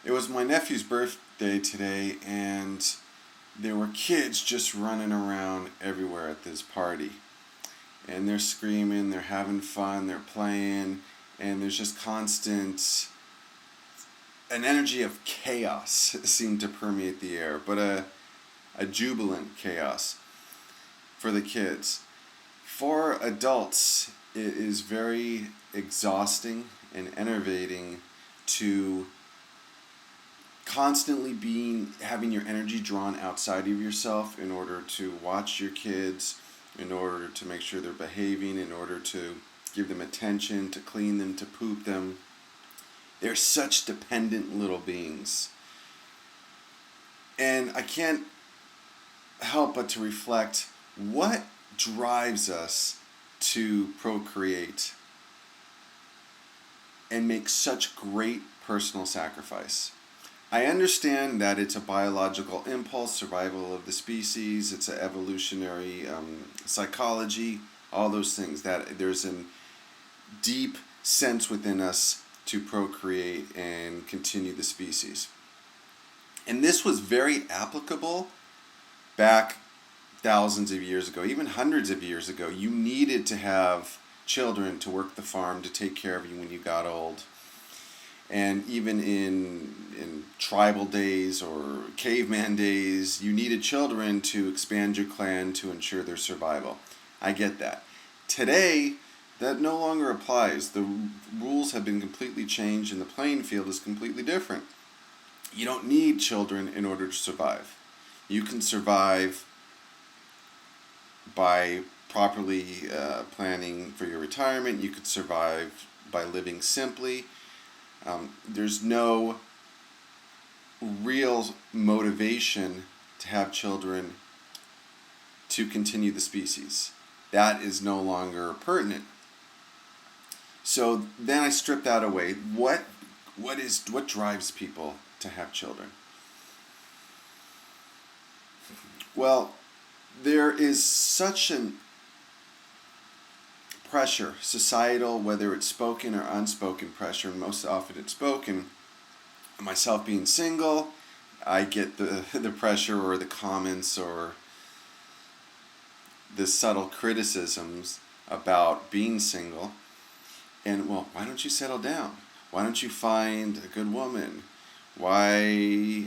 It was my nephew's birthday today, and there were kids just running around everywhere at this party. And they're screaming, they're having fun, they're playing, and there's just constant an energy of chaos seemed to permeate the air, but a jubilant chaos for the kids. For adults, it is very exhausting and enervating to constantly having your energy drawn outside of yourself in order to watch your kids, in order to make sure they're behaving, in order to give them attention, to clean them, to poop them. They're such dependent little beings. And I can't help but to reflect, what drives us to procreate and make such great personal sacrifice? I understand that it's a biological impulse, survival of the species, it's an evolutionary psychology, all those things, that there's a deep sense within us to procreate and continue the species. And this was very applicable back thousands of years ago, even hundreds of years ago. You needed to have children to work the farm, to take care of you when you got old. And even in tribal days or caveman days, you needed children to expand your clan to ensure their survival. I get that. Today, that no longer applies. The rules have been completely changed and the playing field is completely different. You don't need children in order to survive. You can survive by properly planning for your retirement. You could survive by living simply. There's no real motivation to have children to continue the species. That is no longer pertinent. So then I strip that away. What drives people to have children? Well, there is such an pressure, societal, whether it's spoken or unspoken pressure, and most often it's spoken. Myself being single, I get the pressure or the comments or the subtle criticisms about being single. And, well, why don't you settle down? Why don't you find a good woman? Why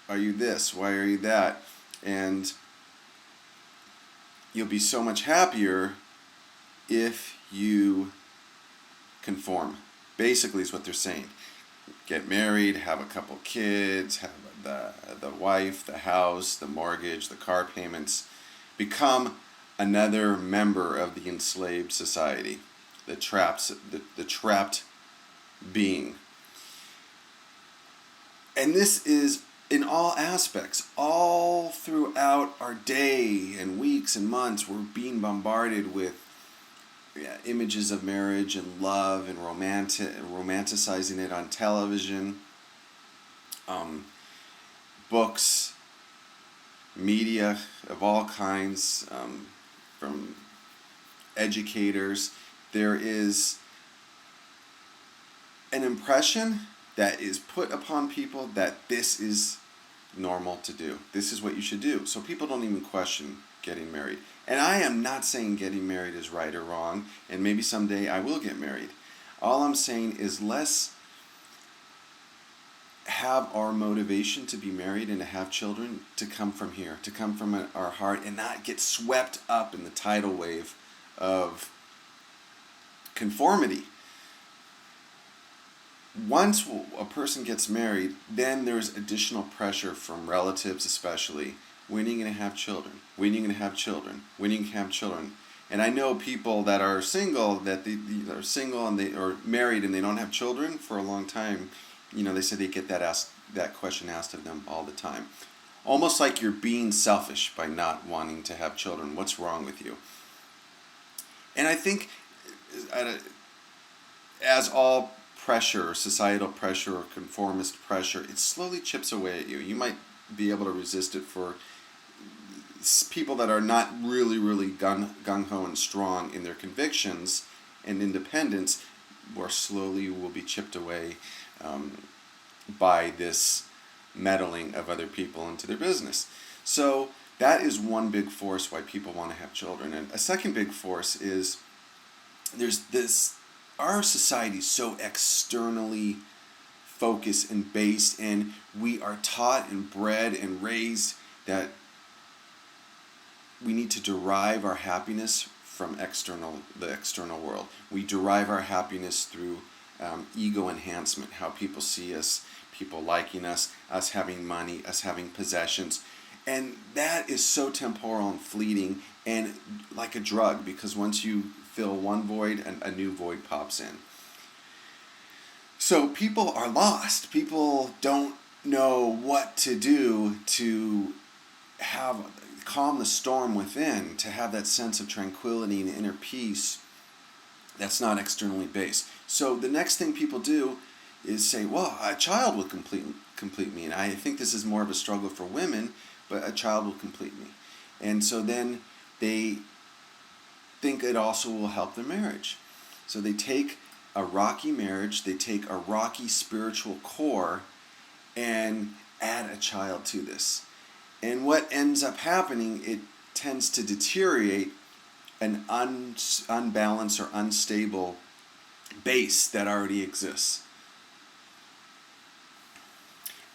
are you this? Why are you that? And you'll be so much happier if you conform. Basically is what they're saying. Get married, have a couple kids, have the wife, the house, the mortgage, the car payments. Become another member of the enslaved society, the trapped being. And this is in all aspects, all throughout our day and weeks and months. We're being bombarded with images of marriage and love and romanticizing it on television, books, media of all kinds, from educators. There is an impression that is put upon people that this is normal to do. This is what you should do. So people don't even question getting married. And I am not saying getting married is right or wrong, and maybe someday I will get married. All I'm saying is let's have our motivation to be married and to have children to come from here, to come from our heart, and not get swept up in the tidal wave of conformity. Once a person gets married, then there's additional pressure from relatives, especially. When are you going to have children? When are you going to have children? When are you going to have children? And I know people that are single, and they are married and they don't have children for a long time. You know, they say they get that question asked of them all the time. Almost like you're being selfish by not wanting to have children. What's wrong with you? And I think, as all pressure, societal pressure or conformist pressure, it slowly chips away at you. You might be able to resist it for people that are not really gung-ho and strong in their convictions and independence, more slowly will be chipped away by this meddling of other people into their business. So that is one big force why people want to have children. And a second big force is there's this, our society is so externally focused and based, and we are taught and bred and raised that we need to derive our happiness from the external world. We derive our happiness through ego enhancement, how people see us, people liking us having money, us having possessions. And that is so temporal and fleeting and like a drug, because once you fill one void, a new void pops in. So people are lost. People don't know what to do to calm the storm within, to have that sense of tranquility and inner peace that's not externally based. So the next thing people do is say, well, a child will complete me. And I think this is more of a struggle for women, but a child will complete me. And so then they think it also will help their marriage. So they take a rocky marriage, they take a rocky spiritual core and add a child to this. And what ends up happening, it tends to deteriorate an unbalanced or unstable base that already exists.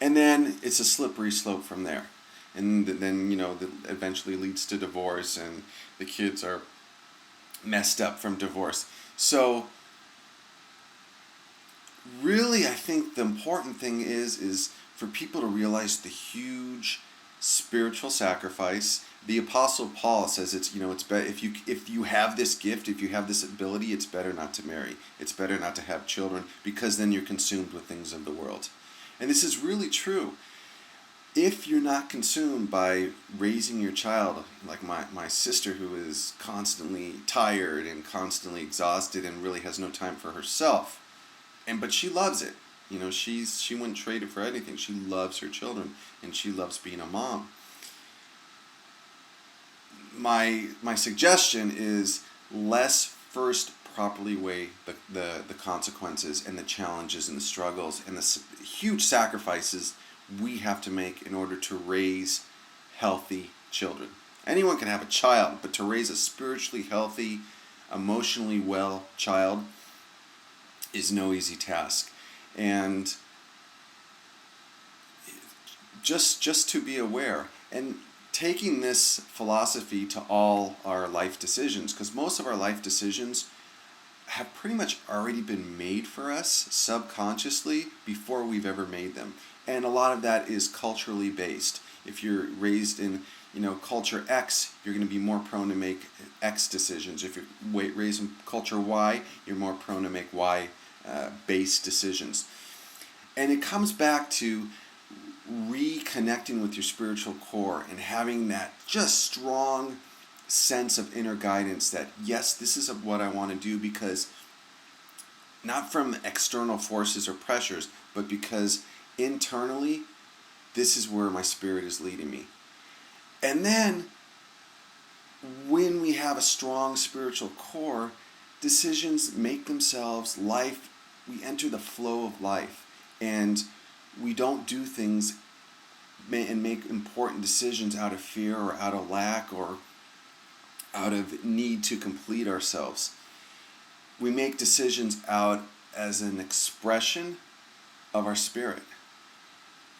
And then it's a slippery slope from there. And then, that eventually leads to divorce, and the kids are messed up from divorce. So really, I think the important thing is for people to realize the huge spiritual sacrifice. The Apostle Paul says it's better if you have this gift, if you have this ability, it's better not to marry. It's better not to have children, because then you're consumed with things of the world. And this is really true. If you're not consumed by raising your child, like my sister, who is constantly tired and constantly exhausted and really has no time for herself, but she loves it. She wouldn't trade it for anything. She loves her children, and she loves being a mom. My suggestion is, let's first properly weigh the consequences and the challenges and the struggles and the huge sacrifices we have to make in order to raise healthy children. Anyone can have a child, but to raise a spiritually healthy, emotionally well child is no easy task. And just to be aware, and taking this philosophy to all our life decisions, because most of our life decisions have pretty much already been made for us subconsciously before we've ever made them. And a lot of that is culturally based. If you're raised in culture X, you're going to be more prone to make X decisions. If you're raised in culture Y, you're more prone to make Y based decisions. And it comes back to reconnecting with your spiritual core and having that just strong sense of inner guidance that, yes, this is what I want to do, because not from external forces or pressures, but because internally this is where my spirit is leading me. And then when we have a strong spiritual core, decisions make themselves. We enter the flow of life, and we don't do things and make important decisions out of fear or out of lack or out of need to complete ourselves. We make decisions out as an expression of our spirit,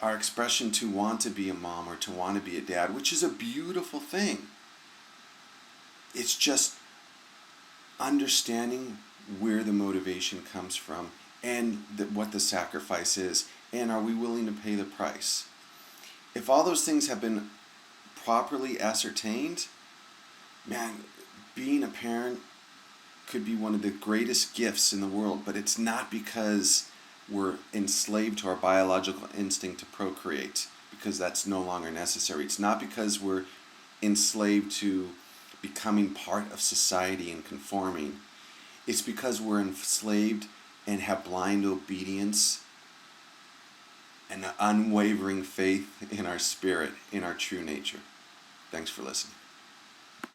our expression to want to be a mom or to want to be a dad, which is a beautiful thing. It's just understanding where the motivation comes from and what the sacrifice is, and are we willing to pay the price? If all those things have been properly ascertained, man, being a parent could be one of the greatest gifts in the world, but it's not because we're enslaved to our biological instinct to procreate, because that's no longer necessary. It's not because we're enslaved to becoming part of society and conforming. It's because we're enslaved and have blind obedience and unwavering faith in our spirit, in our true nature. Thanks for listening.